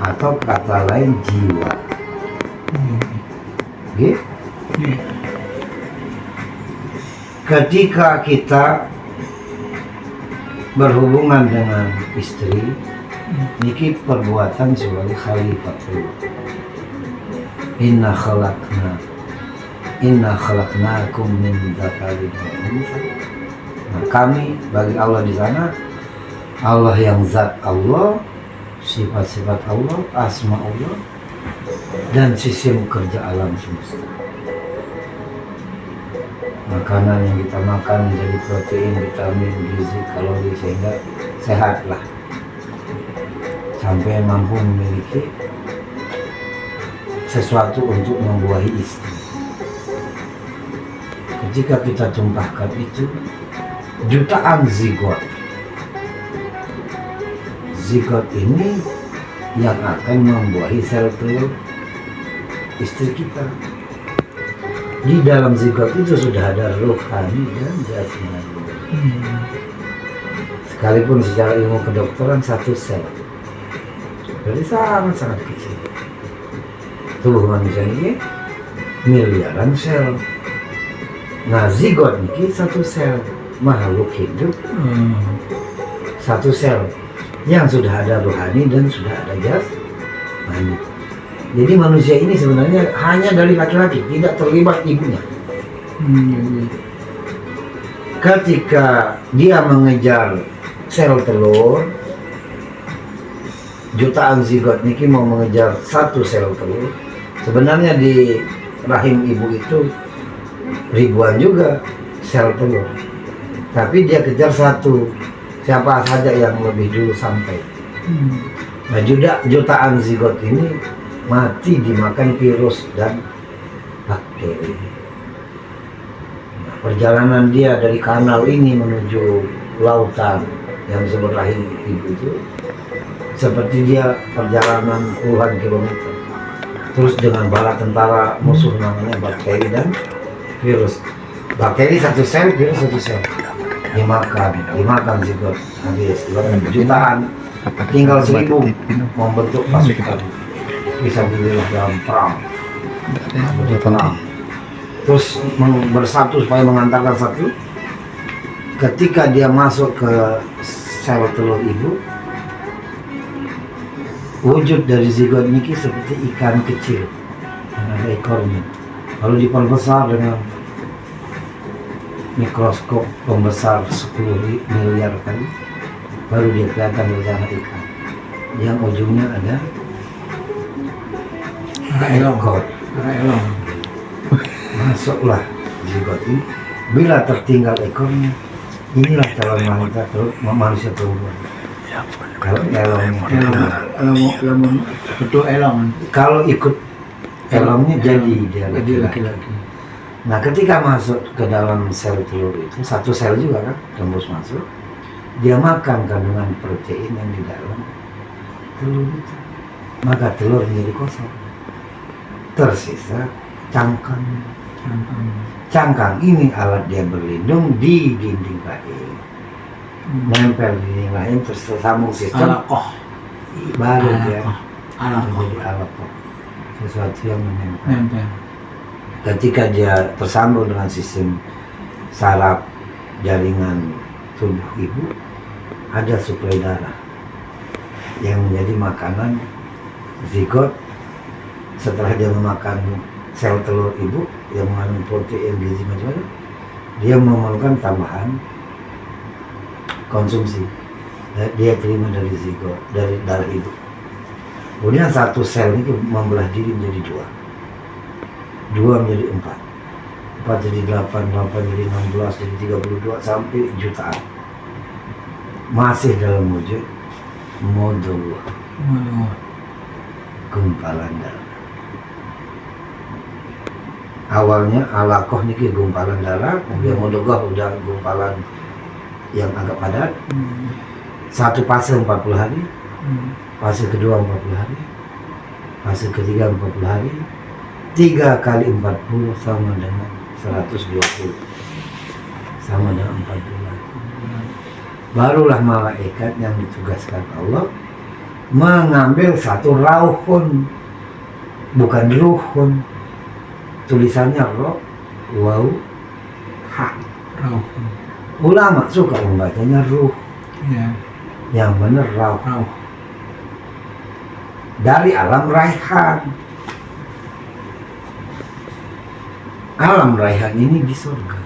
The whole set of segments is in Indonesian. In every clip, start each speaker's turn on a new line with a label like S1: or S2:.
S1: atau kata lain jiwa. Gitu. Ketika kita berhubungan dengan istri, niki perbuatan sebagai khalifatullah. Inna khalaqnakum min dzakarin wa untha. Nah, kami bagi Allah di sana, Allah yang zat Allah, sifat-sifat Allah, asma Allah, dan sistem kerja alam semesta. Makanan yang kita makan menjadi protein, vitamin, gizi, kalori sehingga sehatlah sampai mampu memiliki sesuatu untuk membuahi istri. Ketika kita tumpahkan itu, jutaan zigot ini yang akan membuahi sel telur istri kita. Di dalam zigot itu sudah ada rohani dan jasmani. Sekalipun secara ilmu kedokteran satu sel, jadi sangat kecil. Tubuh manusia ini miliaran sel. Nah, zigot ini satu sel, makhluk hidup satu sel yang sudah ada rohani dan sudah ada jasmani. Jadi manusia ini sebenarnya hanya dari laki-laki, tidak terlibat ibunya. Ketika dia mengejar sel telur, jutaan zigot niki mau mengejar satu sel telur. Sebenarnya di rahim ibu itu ribuan juga sel telur, tapi dia kejar satu, siapa saja yang lebih dulu sampai. Nah, jutaan zigot ini mati dimakan virus dan bakteri. Nah, perjalanan dia dari kanal ini menuju lautan yang disebut rahim ibu itu seperti dia perjalanan puluhan kilometer. Terus dengan bala tentara musuh namanya bakteri dan virus. Bakteri satu sel, virus satu sel. Dimakan zigot habis. Jutaan, tinggal 1000 membentuk pasukan. Bisa dilihat dalam perang, terus bersatu supaya mengantarkan satu. Ketika dia masuk ke sel telur ibu, wujud dari zigot niki seperti ikan kecil yang ada ekornya, lalu diperbesar dengan mikroskop pembesar 10 miliar kali, baru dia kelihatan bersama ikan yang ujungnya ada ekor. Masuklah zigot ini. Bila tertinggal ekornya, inilah calon wanita manusia perempuan. Kalau elong betul elong. Kalau ikut elongnya jadi dia laki-laki. Nah, ketika masuk ke dalam sel telur itu, satu sel juga kan tembus masuk, dia makan kandungan protein yang di dalam telur itu, maka telur menjadi kosong. Tersisa cangkang. Cangkang ini alat dia berlindung di dinding rahim. Nempel di dinding rahim tersambung sistem baru dia menjadi alakoh, sesuatu yang menempel. Ketika dia tersambung dengan sistem saraf jaringan tubuh ibu, ada suplai darah yang menjadi makanan zigot. Setelah dia memakan sel telur ibu yang mengandung protein, gizi macam-macam, dia memerlukan tambahan konsumsi. Dia terima dari zigot, dari darah ibu. Kemudian satu sel ini membelah diri menjadi dua menjadi 4 jadi 8 jadi 16 jadi 32 sampai jutaan. Masih dalam wujud modullah, gumpalan darah. Awalnya alakoh niki gumpalan darah, kemudian mudghah udah gumpalan yang agak padat. Satu fase 40 hari, fase kedua 40 hari, fase ketiga 40 hari, 3 kali 40 sama dengan 120, sama dengan 4 bulan. Barulah malaikat yang ditugaskan Allah mengambil satu rauhun, bukan ruhun. Tulisannya ro, waw, ha.
S2: Rauhun.
S1: Ulama suka membacanya ruh,
S2: Ya.
S1: yang benar rauh.
S2: Rauh.
S1: Dari alam raihan. Alam raihan ini di surga.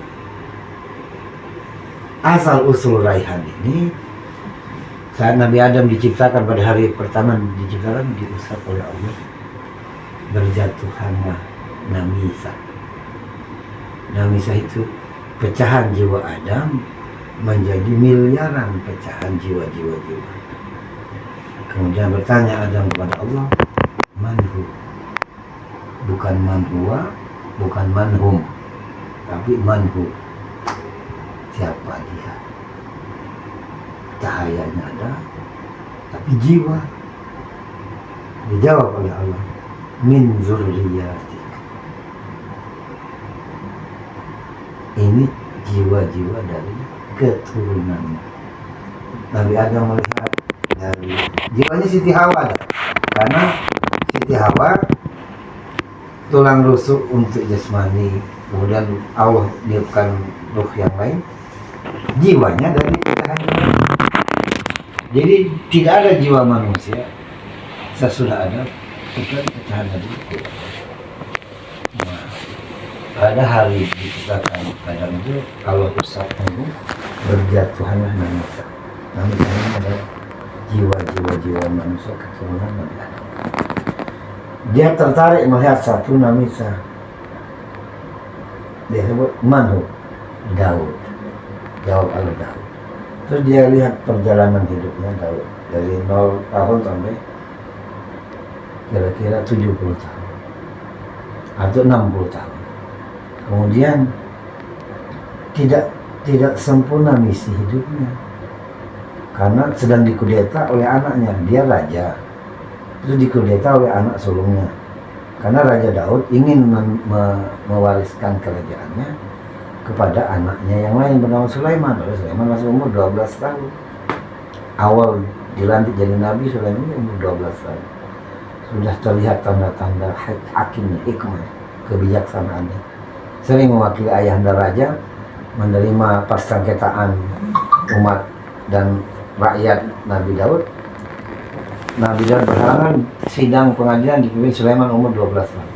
S1: Asal usul raihan ini saat Nabi Adam diciptakan pada hari pertama diciptakan, diusap oleh Allah, berjatuhanlah Namisa. Namisa itu pecahan jiwa Adam menjadi miliaran pecahan jiwa-jiwa. Kemudian bertanya Adam kepada Allah, manhu, bukan manhuwa, bukan manhum, tapi manhu, siapa dia? Cahayanya ada, tapi jiwa. Dijawab oleh Allah, min zurriyatik. Ini jiwa-jiwa dari keturunannya. Nabi Adam melihat dari jiwanya Siti Hawa ada. Karena Siti Hawa tulang rusuk untuk jasmani, kemudian Allah niupkan ruh yang lain, jiwanya dari pecahan jiwa. Jadi tidak ada jiwa manusia sesudah ada pecahan dari itu. Nah, pada hari diciptakan Adam itu, kalau usap itu berjatuhanlah manusia. Manusia ini ada jiwa manusia keturunan Nabi Adam. Dia tertarik melihat satu Namisa. Dia sebut manhu, Daud. Jawab Allah Daud. Terus dia lihat perjalanan hidupnya Daud dari 0 tahun sampai kira-kira 70 tahun atau 60 tahun. Kemudian tidak sempurna misi hidupnya karena sedang dikudeta oleh anaknya. Dia raja, terus dikudeta oleh anak sulungnya. Karena Raja Daud ingin mewariskan kerajaannya kepada anaknya yang lain bernama Sulaiman. Sulaiman masih umur 12 tahun. Awal dilantik jadi nabi, Sulaiman umur 12 tahun. Sudah terlihat tanda-tanda hakimnya, hikmah, kebijaksanaannya. Sering mewakili ayahanda raja menerima persengketaan umat dan rakyat Nabi Daud. Nabi Daud berhalangan, sidang pengadilan dipimpin Sulaiman umur 12 tahun.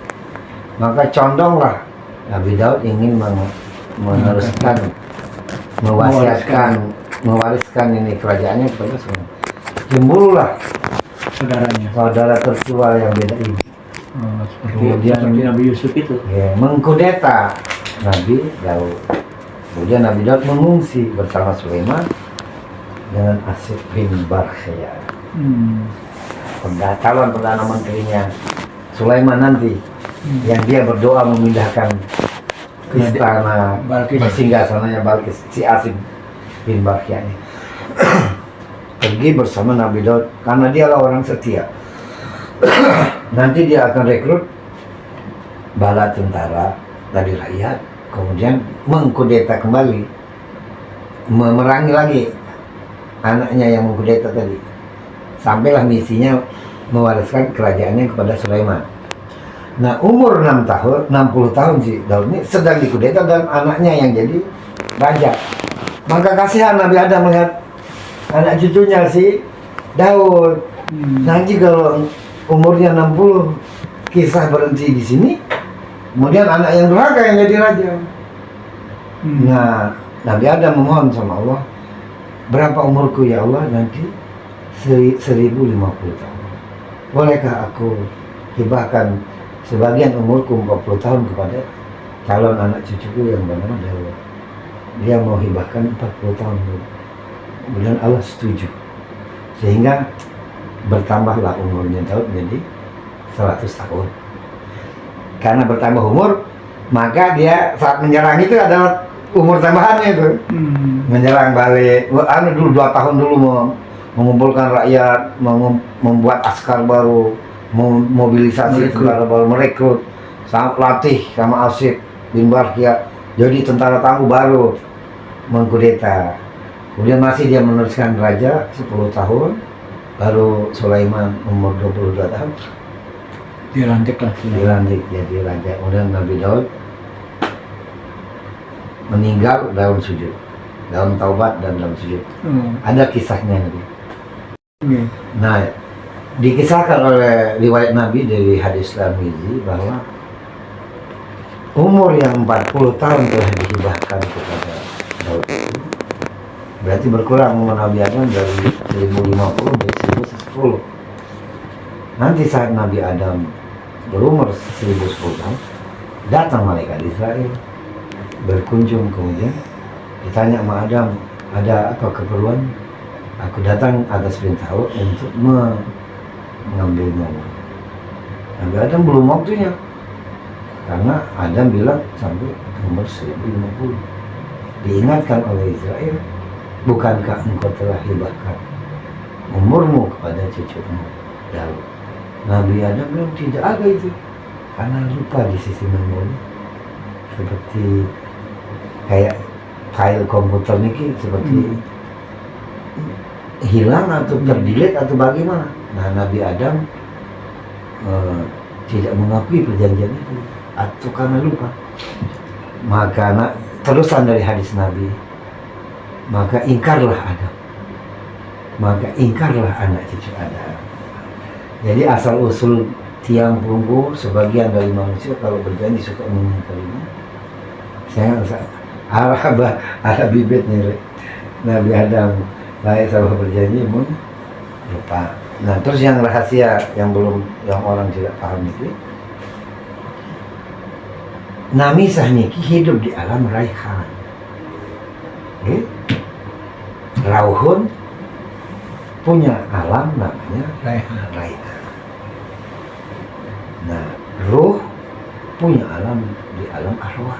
S1: Maka condonglah Nabi Daud ingin meneruskan, mewariskan ini kerajaannya kepada Sulaiman. Cemburulah saudara tertua yang beda ibu. Kemudian
S2: Nabi Yusuf itu
S1: mengkudeta Nabi Daud. Kemudian Nabi Daud mengungsi bersama Sulaiman dengan Asif bin Barkhaya. Calon perdana menterinya Sulaiman nanti, yang dia berdoa memindahkan istana singgasananya Balkis, si Asif bin Barkhaya ini. Pergi bersama Nabi Daud karena dialah orang setia. Nanti dia akan rekrut bala tentara dari rakyat, kemudian mengkudeta kembali, memerangi lagi anaknya yang mengkudeta tadi. Sampailah misinya mewariskan kerajaannya kepada Sulaiman. Nah, umur 60 tahun si Daud ini sedang dikudeta dan anaknya yang jadi raja. Maka kasihan Nabi Adam melihat anak cucunya si Daud. Nanti kalau umurnya 60, kisah berhenti di sini, kemudian anak yang durhaka yang jadi raja. Nah, Nabi Adam memohon sama Allah, berapa umurku ya Allah nanti? 1050 tahun. Bolehkah aku hibahkan sebagian umurku 40 tahun kepada calon anak cucuku yang bernama Daud? Dia mau hibahkan 40 tahun dulu. Kemudian Allah setuju, sehingga bertambahlah umurnya Daud menjadi 100 tahun. Karena bertambah umur, maka dia saat menyerang itu adalah umur tambahannya itu. Menyerang balik, dulu 2 tahun dulu mengumpulkan rakyat, membuat askar baru, mobilisasi tentara baru, merekrut, latih sama Asif bin Barkhaya jadi tentara tangguh baru, mengkudeta. Kemudian masih dia meneruskan raja 10 tahun, baru Sulaiman umur 22 tahun
S2: Dilantik lah.
S1: dilantik jadi raja. Kemudian Nabi Daud meninggal dalam sujud, dalam taubat dan dalam sujud. Ada kisahnya Nabi. Nah, dikisahkan oleh riwayat Nabi dari hadis Tirmidzi bahwa umur yang 40 tahun telah dihibahkan kepada Daud itu, berarti berkurang umur Nabi Adam dari 1050 menjadi 1010. Nanti saat Nabi Adam berumur 1010 tahun, datang malaikat Israel berkunjung, kemudian ditanya sama Adam, ada apa keperluan? Aku datang atas perintah Allah untuk mengambil nyawa. Nabi Adam belum waktunya, karena Adam bilang sampai umur 1050. Diingatkan oleh Israel, bukankah engkau telah hibahkan umurmu kepada cucumu Daud? Nabi Adam bilang tidak ada itu, karena lupa di sisi memori. Seperti kayak file komputer ini seperti hilang atau terdelete atau bagaimana. Nah, Nabi Adam tidak mengakui perjanjian itu atau karena lupa. Maka terusan dari hadis Nabi, maka ingkarlah Adam, maka ingkarlah anak cucu Adam. Jadi asal usul tiang punggung sebagian dari manusia kalau berjanji suka mengingkarinya. Saya arah bibit nih Nabi Adam baik sama berjanji pun lupa. Nah, terus yang rahasia yang orang tidak paham itu, Nami Sahniki hidup di alam Raihan. Rauhun punya alam namanya Raihan. Nah, ruh punya alam di alam arwah.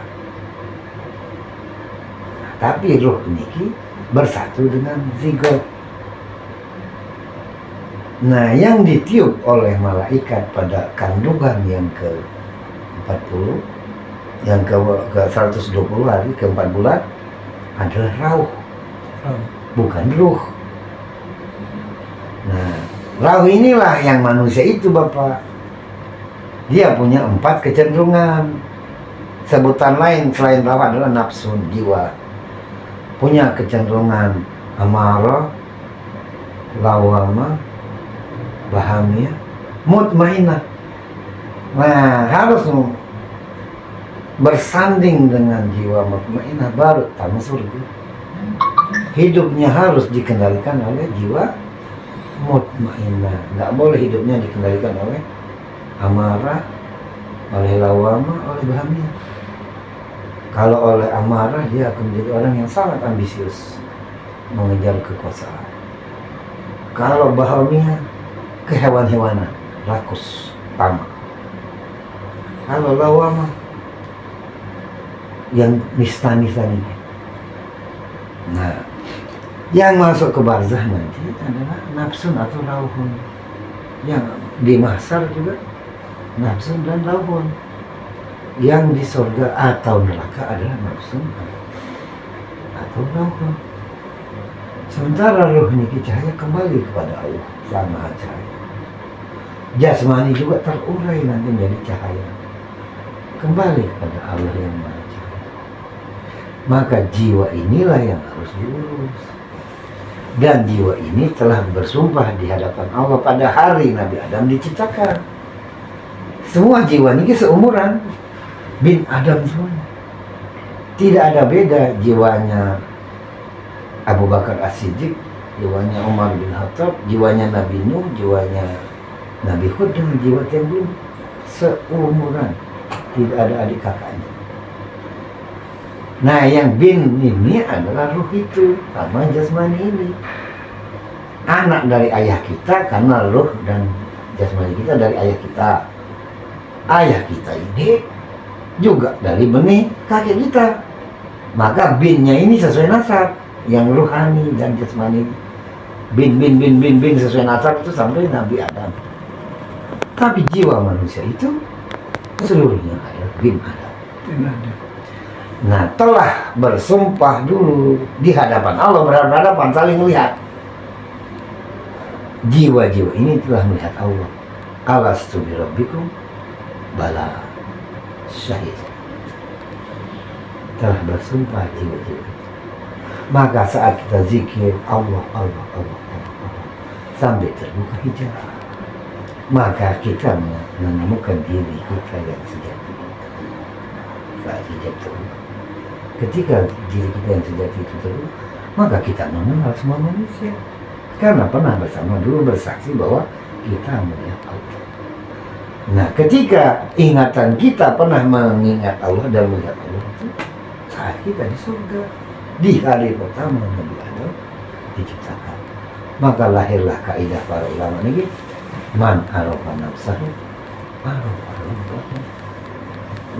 S1: Nah, tapi ruh niki bersatu dengan zigot. Nah, yang ditiup oleh malaikat pada kandungan yang ke-40, yang ke 120 hari, ke-4 bulan adalah rauh, bukan ruh. Nah, rauh inilah yang manusia itu, Bapak. Dia punya 4 kecenderungan. Sebutan lain selain rauh adalah nafsu, jiwa. Punya kecenderungan amarah, lawamah, bahamiyah, mutmainah. Nah, harus bersanding dengan jiwa mutmainah baru tamu surga. Hidupnya harus dikendalikan oleh jiwa mutmainah. Nggak boleh hidupnya dikendalikan oleh amarah, oleh lawamah, oleh bahamiyah. Kalau oleh amarah, dia akan menjadi orang yang sangat ambisius mengejar kekuasaan. Kalau bahamiyah, kehewan-hewanan, rakus, tamak. Kalau lawamah, yang nista-nista ini. Nah, yang masuk ke barzah nanti adalah nafsun atau rauhun. Yang di mahsyar juga nafsun dan rauhun. Yang di surga atau neraka adalah nafsun atau rauhun. Sementara ruh niki cahaya kembali kepada Allah sama cahaya. Jasmani juga terurai nanti menjadi cahaya, kembali kepada Allah yang Maha Cahaya. Maka jiwa inilah yang harus diurus. Dan jiwa ini telah bersumpah di hadapan Allah pada hari Nabi Adam diciptakan. Semua jiwa ini seumuran bin Adam semuanya. Tidak ada beda jiwanya Abu Bakar As-Siddiq, jiwanya Umar bin Khattab, jiwanya Nabi Nuh, jiwanya Nabi Hud dengan jiwa yang belum seumuran. Tidak ada adik kakaknya. Nah, yang bin ini adalah ruh itu, sama jasmani ini. Anak dari ayah kita karena ruh dan jasmani kita dari ayah kita. Ayah kita ini juga dari benih kakek kita. Maka binnya ini sesuai nasab, yang ruhani dan jasmani. Bin sesuai nasab itu sampai Nabi Adam. Tapi jiwa manusia itu seluruhnya adalah bin Adam. Nah, telah bersumpah dulu di hadapan Allah, berhadapan saling melihat. jiwa-jiwa ini telah melihat Allah. Alastu bi rabbikum, bala, syahid. Telah bersumpah jiwa-jiwa. Maka saat kita zikir Allah, Allah, Allah, Allah, Allah, sampai terbuka hijab, maka kita menemukan diri kita yang sejati. Saat hijab terbuka, ketika diri kita yang sejati itu terbuka, maka kita mengenal semua manusia. Karena pernah bersama dulu bersaksi bahwa kita melihat Allah. Nah, ketika ingatan kita pernah mengingat Allah dan melihat Allah itu saat kita di surga, di hari pertama Nabi Adam diciptakan. Maka lahirlah kaidah para ulama ini, man arafa nafsahu arafa rabbahu.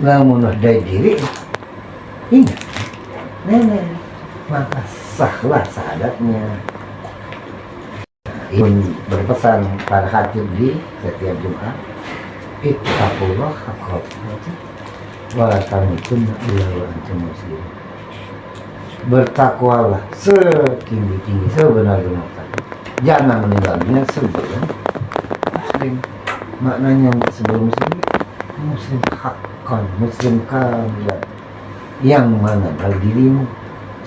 S1: Namun dari diri ingat nenek, maka sahlah sahadatnya. Ini berpesan para khatib di setiap Jumat, ittaqullah haqqa tuqatih wa la tamutunna illa wa antum muslimun. Bertakwalah setinggi-tinggi, sebenar-benar takwa. Jangan meninggal dunia sebelum muslim. Maknanya sebelum muslim, muslim haqqan, muslim kamilan, yang mengenal dirimu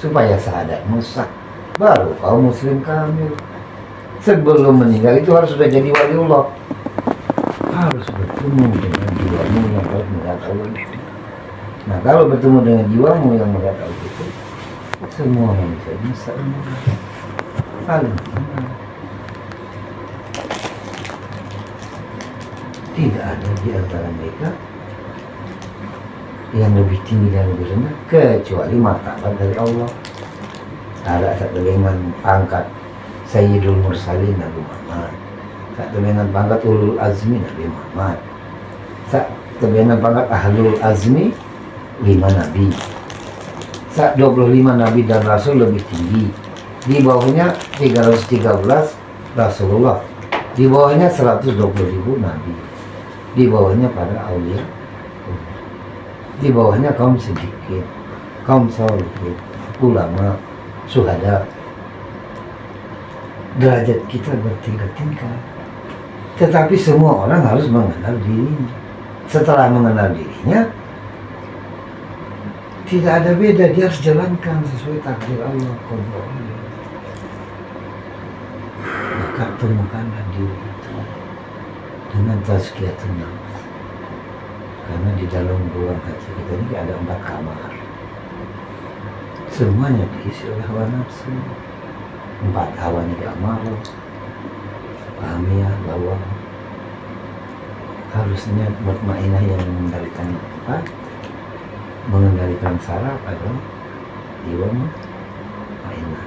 S1: supaya sahadatmu sah, baru kau muslim kamil. Sebelum meninggal itu harus sudah jadi waliullah, harus bertemu dengan jiwamu yang harus melihat Allah. Nah, kalau bertemu dengan jiwamu yang melihat Allah itu, semua manusia bisa saling mengenal. Tidak ada di antara mereka yang lebih tinggi dan lebih rendah kecuali martabat dari Allah. Ada satu dengan pangkat Sayyidul Mursalin Nabi Muhammad, satu dengan pangkat Ulul Azmi Nabi Muhammad, satu dengan pangkat Ahlul Azmi 5 Nabi, 25 Nabi dan Rasul lebih tinggi. Di bawahnya 313 Rasulullah, di bawahnya 120.000 Nabi, di bawahnya para aulia, di bawahnya kaum sedikit, kaum solihin, ulama, syuhada. Derajat kita bertingkat-tingkat, tetapi semua orang harus mengenal dirinya. Setelah mengenal dirinya, tidak ada beda, dia harus jalankan sesuai takdir Allah, qada Allah. Maka temukanlah diri itu dengan tazkiyatun nafs. Karena di dalam ruang hati kita ini ada 4 kamar, semuanya diisi oleh hawa nafsu. 4 hawa ini amarah, hamiyah, bawah. Harusnya mutmainah yang mengendalikan 4, mengendalikan saraf adalah jiwa mutmainah.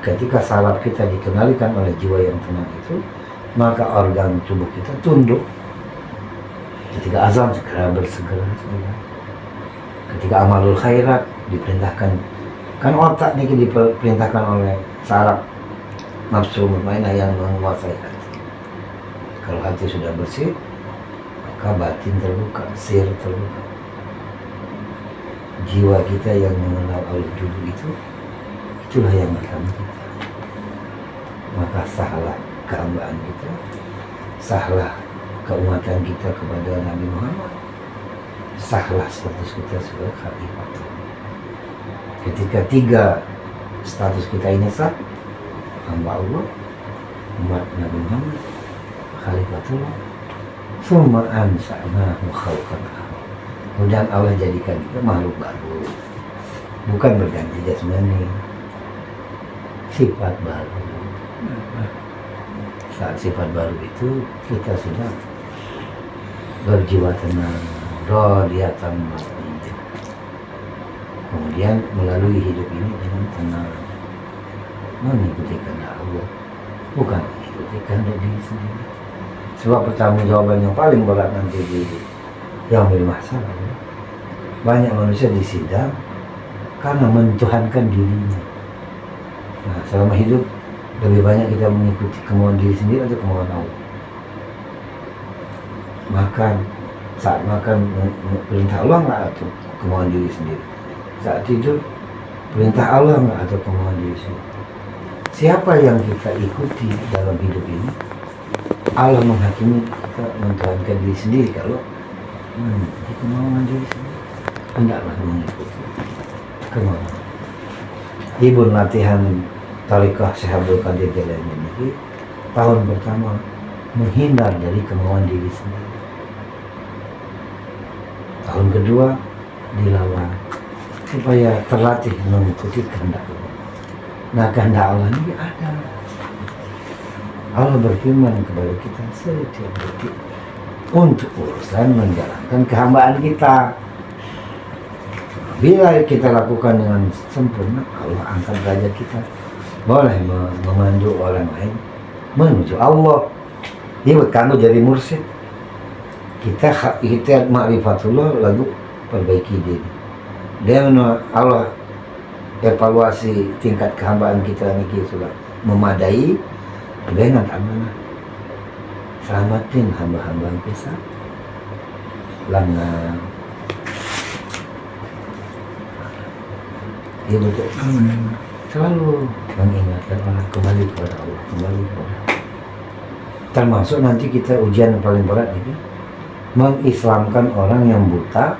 S1: Ketika saraf kita dikendalikan oleh jiwa yang tenang itu, maka organ tubuh kita tunduk. Ketika azan segera bersegera. Ketika amalul khairat diperintahkan, kan otak ini diperintahkan oleh saraf nafsu mutmainah yang menguasai hati. Kalau hati sudah bersih, maka batin terbuka, sir terbuka. Jiwa kita yang mengenal Allah dulu itu, itulah yang bersama kita. Maka sahlah kehambaan kita, sahlah keumatan kita kepada Nabi Muhammad, sahlah status kita sebagai khalifatullah. Ketika 3 status kita ini sah, hamba Allah, umat Nabi Muhammad, khalifatullah, summa ansa'nahu khalqan akhar. Kemudian Allah jadikan kita makhluk baru, bukan berganti jasmani, sifat baru. Saat sifat baru itu kita sudah berjiwa tenang, radiyatan mardiyah. Kemudian melalui hidup ini dengan tenang, mengikuti kehendak Allah, bukan mengikuti kehendak diri sendiri. Sebab pertanggungjawaban yang paling berat nanti di yaumil mahsyar, banyak manusia disidang karena mentuhankan dirinya. Nah, selama hidup lebih banyak kita mengikuti kemauan diri sendiri atau kemauan Allah. Makan, saat makan perintah Allah nggak atau kemauan diri sendiri. Saat tidur perintah Allah nggak atau kemauan diri sendiri. siapa yang kita ikuti dalam hidup ini. Allah menghakimi kita mentuhankan diri sendiri kalau itu kemauan diri sendiri, hendaklah mengikuti kemauan. Ibu latihan Tariqah Syekh Abdul Qadir Jailani ini tahun pertama menghindar dari kemauan diri sendiri. Tahun kedua dilawan supaya terlatih mengikuti kehendak Allah. Nah, kehendak Allah ini ada. Allah berfirman kepada kita setiap detik untuk urusan menjalankan kehambaan kita. Bila kita lakukan dengan sempurna, Allah angkat derajat kita. Boleh memandu orang lain menuju Allah. Iya, kamu jadi mursyid. Kita ma'rifatullah lalu perbaiki diri. Dia Allah evaluasi tingkat kehambaan kita ini sudah memadai. Dengan amanah selamatin hamba-hamba yang bisa lana ya betul. Selalu mengingatkan orang kembali kepada Allah, kembali kepada Allah. Termasuk nanti kita ujian yang paling berat ini mengislamkan orang yang buta,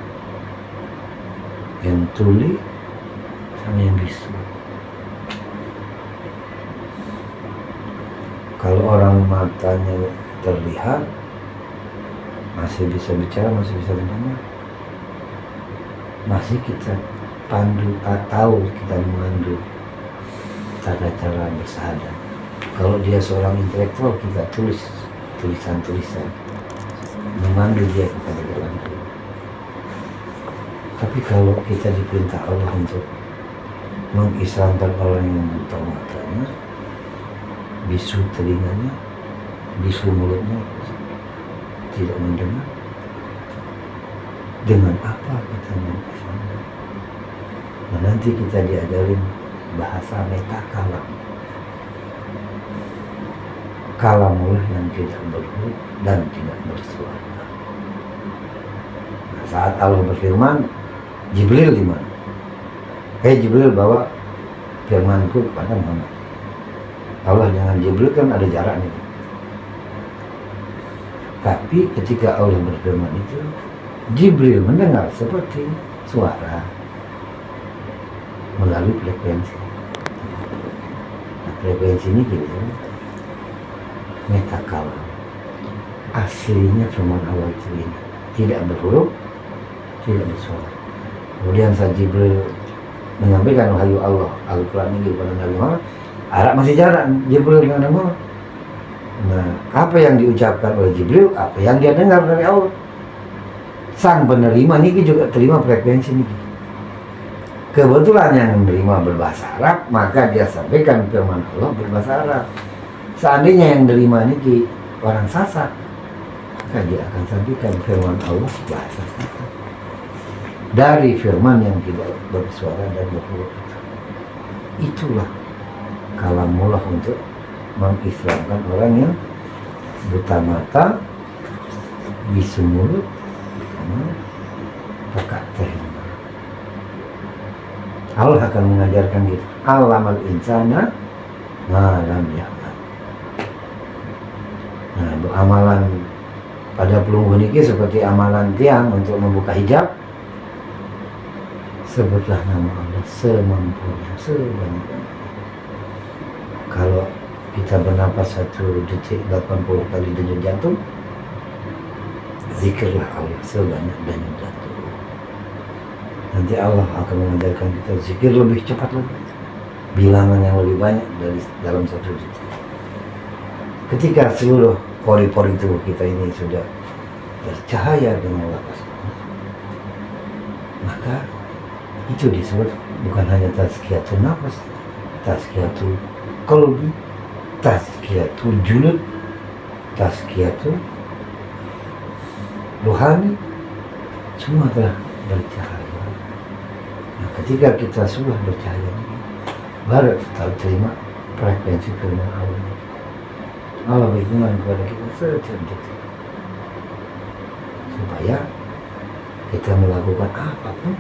S1: yang tuli, sama yang bisu. Kalau orang matanya terlihat, masih bisa bicara, masih bisa mendengar, masih kita pandu, tahu kita memandu tata cara bersahadat. Kalau dia seorang intelektual, kita tulis tulisan-tulisan memandu dia kepada jalan itu. Tapi kalau kita diperintah Allah untuk mengislamkan orang yang buta matanya, bisu telinganya, bisu mulutnya, tidak mendengar, dengan apa kita mengislamkan? Nah, nanti kita diajarin bahasa metakalam. Kalamullah yang tidak berhuruf dan tidak bersuara. Nah, saat Allah berfirman, Jibril di mana? Jibril bawa firmanku kepada Muhammad. Allah dengan Jibril kan ada jarak nih. Tapi ketika Allah berfirman itu, Jibril mendengar seperti suara melalui frekuensi. Nah, frekuensi ini gitu, metakalam. Aslinya firman Allah itu ini, tidak berhuruf, tidak bersuara. Kemudian saat Jibril menyampaikan wahyu Allah, Al-Quran ini kepada Nabi Muhammad, Arab masih jarak Jibril dengan Allah. Nah, apa yang diucapkan oleh Jibril, apa yang dia dengar dari Allah. Sang penerima ini juga terima frekuensi ini. Kebetulan yang menerima berbahasa Arab, maka dia sampaikan firman Allah berbahasa Arab. Seandainya yang menerima ini orang Sasak, maka dia akan sampaikan firman Allah bahasa Sasak. Dari firman yang tidak bersuara dan berhuruf. Itulah kalamullah untuk mengislamkan orang yang buta mata, bisu mulut, pekak telinga. Allah akan mengajarkan kita alamal insana malam ya'lam. Nah, amalan pada pelunggu niki seperti amalan tiang untuk membuka hijab. Sebutlah nama Allah semampunya, sebanyak. Kalau kita bernapas 1 detik 80 kali denyut jantung, zikirlah Allah sebanyak denyut jantung. Nanti Allah akan mengajarkan kita zikir lebih cepat lagi, bilangan yang lebih banyak dari dalam 1 detik. Ketika seluruh pori-pori tubuh kita ini sudah bercahaya dengan lapas, maka itu disebut bukan hanya tazkiyatun nafas, tazkiyatun qalbi, tazkiyatun julud, tazkiyatun ruhani, semua telah bercahaya. Nah, ketika kita sudah bercahaya ini, baru kita terima frekuensi firman Allah. Allah berfirman kepada kita setiap detik supaya kita melakukan apapun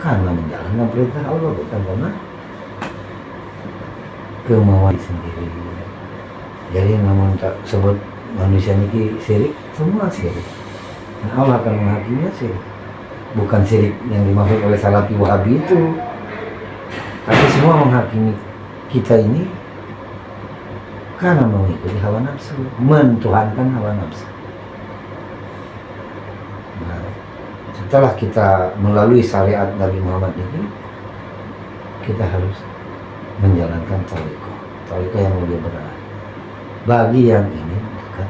S1: karena menjalankan perintah Allah, bukan karena kemauan sendiri. Jadi namun tak sebut manusia ini syirik, semua syirik. Nah, Allah akan menghakiminya syirik. Bukan syirik yang dimaksud oleh Salafi Wahabi itu, tapi semua menghakimi kita ini karena mengikuti hawa nafsu, mentuhankan hawa nafsu. Nah, setelah kita melalui syariat Nabi Muhammad ini, kita harus menjalankan thariqah yang lebih berat. Bagi yang ingin dekat